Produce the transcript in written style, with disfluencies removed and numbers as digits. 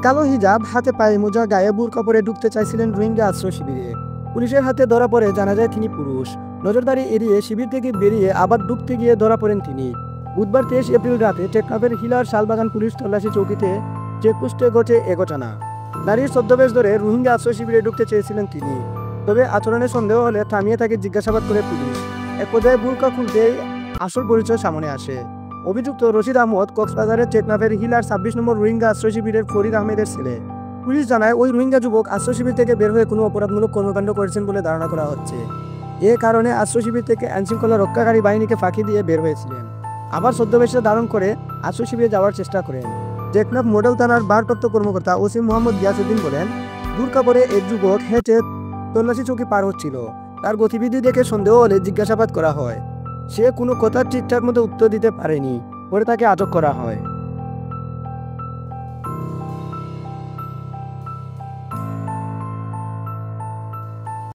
কালো হিজাব, হাতে পায়ে মোজা, গায়ে বুরকা পরে ঢুকতে চাইছিলেন রোহিঙ্গা আশ্রয় শিবিরে। পুলিশের হাতে ধরা পড়ে জানা যায় তিনি পুরুষ। নজরদারি এড়িয়ে শিবির থেকে বেরিয়ে আবার ঢুকতে গিয়ে ধরা পড়েন তিনি। বুধবার 23 এপ্রিল রাতে টেকনাফের হিলার শালবাগান পুলিশ তল্লাশি চৌকিতে চেকপোস্টে ঘটে এ ঘটনা। নারীর ছদ্মবেশ ধরে রোহিঙ্গা আশ্রয় শিবিরে ঢুকতে চেয়েছিলেন তিনি। তবে আচরণে সন্দেহ হলে থামিয়ে তাকে জিজ্ঞাসাবাদ করে পুলিশ। এক পর্যায়ে বুরকা খুলতেই আসল পরিচয় সামনে আসে। অভিযুক্ত রশিদ আহমদ কক্সবাজারের টেকনাফের হিলার 26 নম্বর রোহিঙ্গা আশ্রয় শিবিরের ফরিদ আহমেদের ছেলে। পুলিশ জানায়, ওই রোহিঙ্গা যুবক আশ্রয় শিবির থেকে বের হয়ে কোনো অপরাধমূলক কর্মকাণ্ড করেছেন বলে ধারণা করা হচ্ছে। এ কারণে আশ্রয় শিবির থেকে আইনশৃঙ্খলা রক্ষাকারী বাহিনীকে ফাঁকি দিয়ে বের হয়েছিলেন। আবার ছদ্মবেশে ধারণ করে আশ্রয় শিবিরে যাওয়ার চেষ্টা করেন। টেকনাফ মডেল থানার ভারপ্রাপ্ত কর্মকর্তা ওসি মোহাম্মদ গিয়াসউদ্দিন বলেন, বুরকা পরে এক যুবক হেঁটে তল্লাশি চৌকি পার হচ্ছিল। তার গতিবিধি দেখে সন্দেহ হলে জিজ্ঞাসাবাদ করা হয়। সে কোনো কথা ঠিকঠাক মতো উত্তর দিতে পারেনি। পরে তাকে আটক করা হয়।